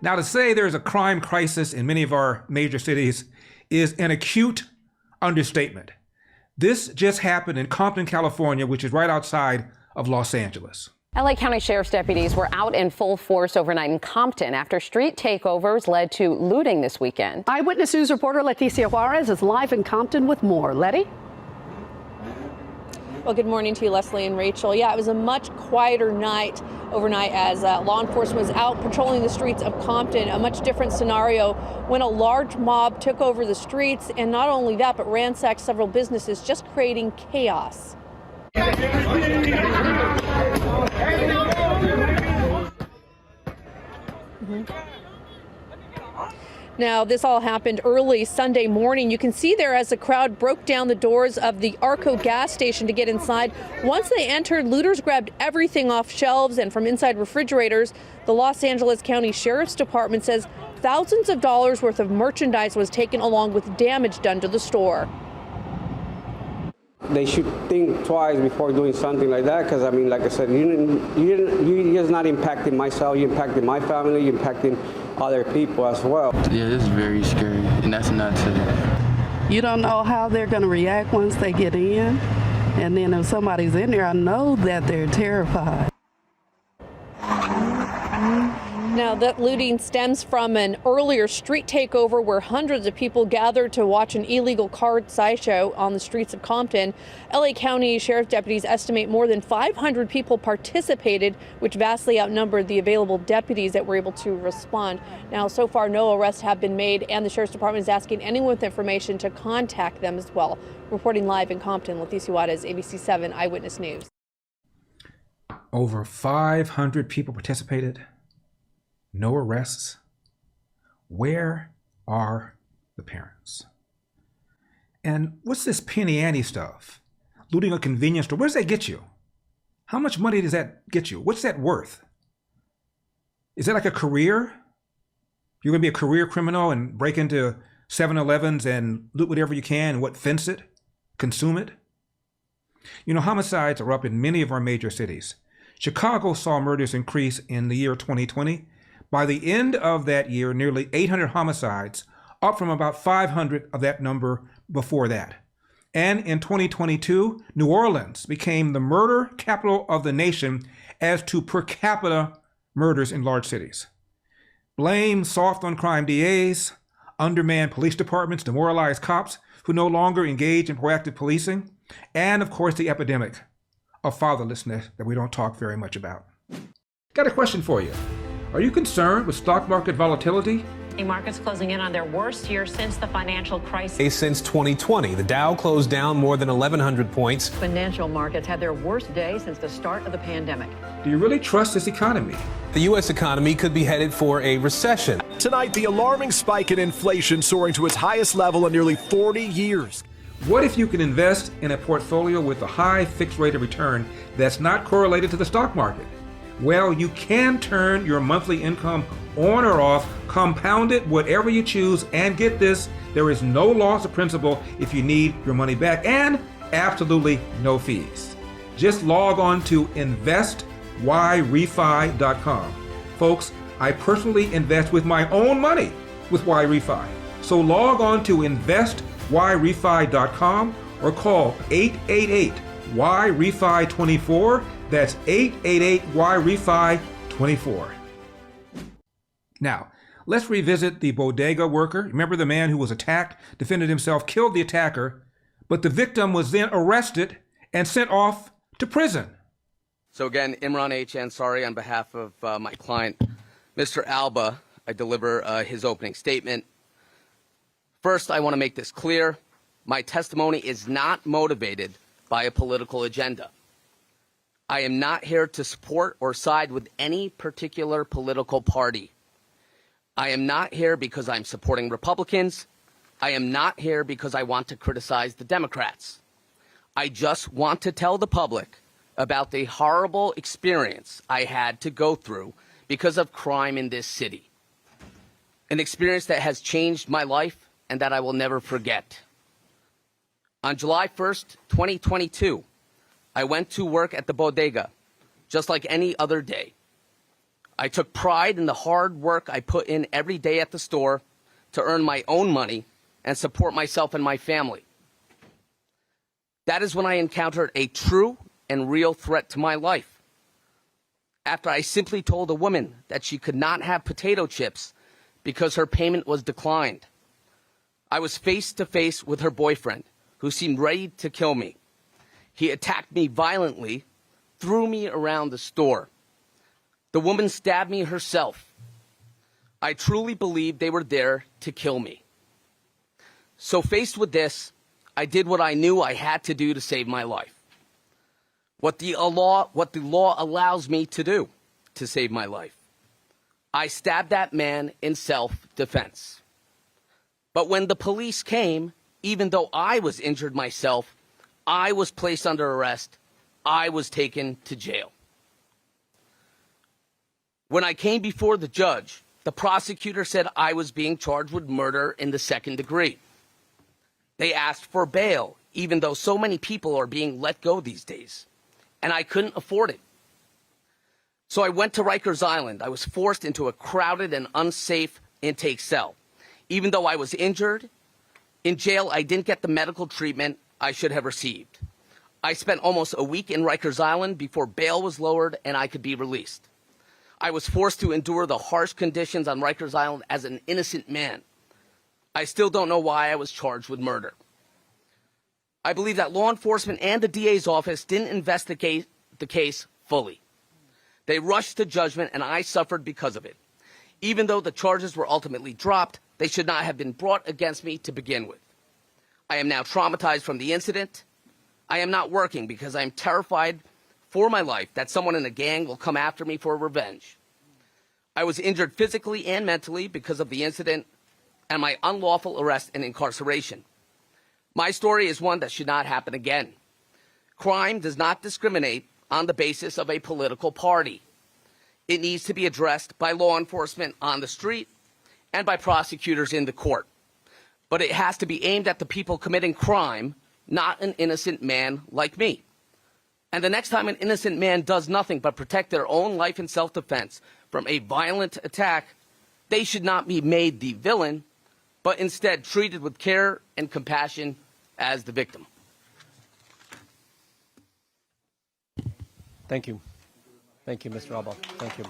Now, to say there's a crime crisis in many of our major cities is an acute understatement. This just happened in Compton, California, which is right outside of Los Angeles. LA County Sheriff's deputies were out in full force overnight in Compton after street takeovers led to looting this weekend. Eyewitness News reporter Leticia Juarez is live in Compton with more. Letty? Well, good morning to you, Leslie and Rachel. Yeah, it was a much quieter night overnight as law enforcement was out patrolling the streets of Compton. A much different scenario when a large mob took over the streets, and not only that, but ransacked several businesses, just creating chaos. Now, this all happened early Sunday morning. You can see there as the crowd broke down the doors of the Arco gas station to get inside. Once they entered, looters grabbed everything off shelves and from inside refrigerators. The Los Angeles County Sheriff's Department says thousands of dollars worth of merchandise was taken along with damage done to the store. They should think twice before doing something like that, because I mean, like I said, you're just not impacting myself, you're impacting my family, you're impacting other people as well. Yeah, this is very scary, and that's not safe. You don't know how they're going to react once they get in, and then if somebody's in there, I know that they're terrified. Now, that looting stems from an earlier street takeover where hundreds of people gathered to watch an illegal car sideshow on the streets of Compton. LA County Sheriff deputies estimate more than 500 people participated, which vastly outnumbered the available deputies that were able to respond. Now, so far, no arrests have been made, and the Sheriff's Department is asking anyone with information to contact them as well. Reporting live in Compton, Leticia Juarez, ABC 7 Eyewitness News. Over 500 people participated. No arrests. Where are the parents? And what's this penny ante stuff? Looting a convenience store, where does that get you? How much money does that get you? What's that worth? Is that like a career? You're gonna be a career criminal and break into 7-Elevens and loot whatever you can and fence it, consume it? You know, homicides are up in many of our major cities. Chicago saw murders increase in the year 2020. By the end of that year, nearly 800 homicides, up from about 500 of that number before that. And in 2022, New Orleans became the murder capital of the nation as to per capita murders in large cities. Blame soft on crime DAs, undermanned police departments, demoralized cops who no longer engage in proactive policing, and of course the epidemic of fatherlessness that we don't talk very much about. Got a question for you. Are you concerned with stock market volatility? Markets closing in on their worst year since the financial crisis. Since 2020, the Dow closed down more than 1,100 points. Financial markets had their worst day since the start of the pandemic. Do you really trust this economy? The U.S. economy could be headed for a recession. Tonight, the alarming spike in inflation soaring to its highest level in nearly 40 years. What if you could invest in a portfolio with a high fixed rate of return that's not correlated to the stock market? Well, you can turn your monthly income on or off, compound it, whatever you choose, and get this, there is no loss of principal if you need your money back, and absolutely no fees. Just log on to investyrefy.com. Folks, I personally invest with my own money with YRefi. So log on to investyrefy.com or call 888-YREFI24. That's 888-YREFI24. Now, let's revisit the Bodega worker. Remember the man who was attacked, defended himself, killed the attacker, but the victim was then arrested and sent off to prison. So again, Imran H. Ansari on behalf of my client, Mr. Alba, I deliver his opening statement. First, I want to make this clear. My testimony is not motivated by a political agenda. I am not here to support or side with any particular political party. I am not here because I'm supporting Republicans. I am not here because I want to criticize the Democrats. I just want to tell the public about the horrible experience I had to go through because of crime in this city. An experience that has changed my life and that I will never forget. On July 1st, 2022, I went to work at the Bodega, just like any other day. I took pride in the hard work I put in every day at the store to earn my own money and support myself and my family. That is when I encountered a true and real threat to my life. After I simply told a woman that she could not have potato chips because her payment was declined. I was face to face with her boyfriend, who seemed ready to kill me. He attacked me violently, threw me around the store. The woman stabbed me herself. I truly believed they were there to kill me. So faced with this, I did what I knew I had to do to save my life. What the law allows me to do to save my life. I stabbed that man in self-defense. But when the police came, even though I was injured myself, I was placed under arrest. I was taken to jail. When I came before the judge, the prosecutor said I was being charged with murder in the second degree. They asked for bail, even though so many people are being let go these days, and I couldn't afford it. So I went to Rikers Island. I was forced into a crowded and unsafe intake cell. Even though I was injured, in jail I didn't get the medical treatment I should have received. I spent almost a week in Rikers Island before bail was lowered and I could be released. I was forced to endure the harsh conditions on Rikers Island as an innocent man. I still don't know why I was charged with murder. I believe that law enforcement and the DA's office didn't investigate the case fully. They rushed to judgment and I suffered because of it. Even though the charges were ultimately dropped, they should not have been brought against me to begin with. I am now traumatized from the incident. I am not working because I am terrified for my life that someone in a gang will come after me for revenge. I was injured physically and mentally because of the incident and my unlawful arrest and incarceration. My story is one that should not happen again. Crime does not discriminate on the basis of a political party. It needs to be addressed by law enforcement on the street and by prosecutors in the court. But it has to be aimed at the people committing crime, not an innocent man like me. And the next time an innocent man does nothing but protect their own life in self-defense from a violent attack, they should not be made the villain, but instead treated with care and compassion as the victim. Thank you. Thank you, Mr. Alba. Thank you.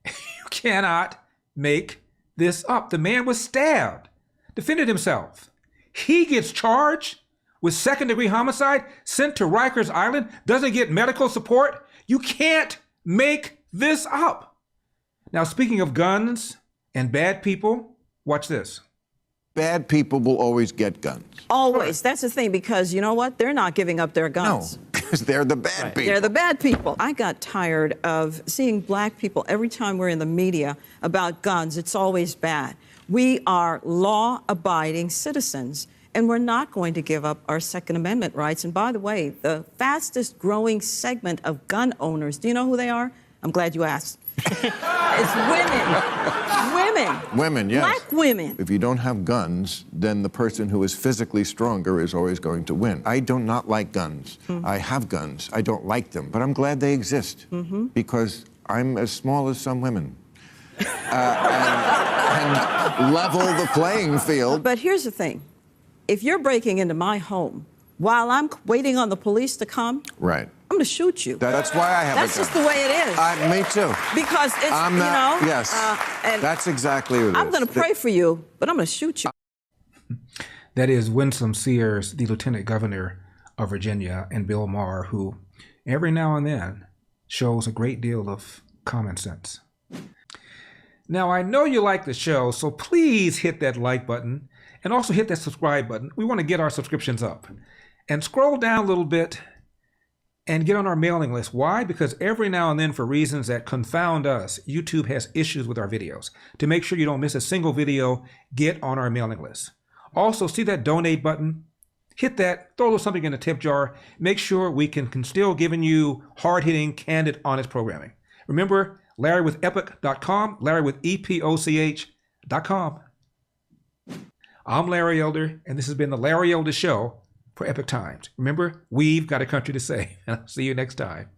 You cannot make this up. The man was stabbed, defended himself. He gets charged with second-degree homicide, sent to Rikers Island, doesn't get medical support. You can't make this up. Now, speaking of guns and bad people, watch this. Bad people will always get guns. Always. That's the thing, because you know what? They're not giving up their guns. No, because they're the bad people. They're the bad people. I got tired of seeing black people every time we're in the media about guns. It's always bad. We are law-abiding citizens, and we're not going to give up our Second Amendment rights. And by the way, the fastest growing segment of gun owners, do you know who they are? I'm glad you asked. It's women. Women, yes. Black women. If you don't have guns, then the person who is physically stronger is always going to win. I do not like guns. I have guns. I don't like them, but I'm glad they exist because I'm as small as some women. And level the playing field. But here's the thing. If you're breaking into my home while I'm waiting on the police to come, right, I'm going to shoot you. That's why I have That's a gun. just the way it is. Me too. Because it's, I'm not, you know. Yes. And that's exactly what it is. I'm going to pray for you, but I'm going to shoot you. That is Winsome Sears, the Lieutenant Governor of Virginia, and Bill Maher, who every now and then shows a great deal of common sense. Now, I know you like the show, so please hit that like button and also hit that subscribe button. We want to get our subscriptions up. And scroll down a little bit and get on our mailing list. Why? Because every now and then, for reasons that confound us, YouTube has issues with our videos. To make sure you don't miss a single video, get on our mailing list. Also, see that donate button? Hit that, throw a little something in the tip jar. Make sure we can still giving you hard-hitting, candid, honest programming. Remember, LarryWithEpoch.com, LarryWithEpoch.com. I'm Larry Elder, and this has been the Larry Elder Show for Epoch Times. Remember, we've got a country to save. See you next time.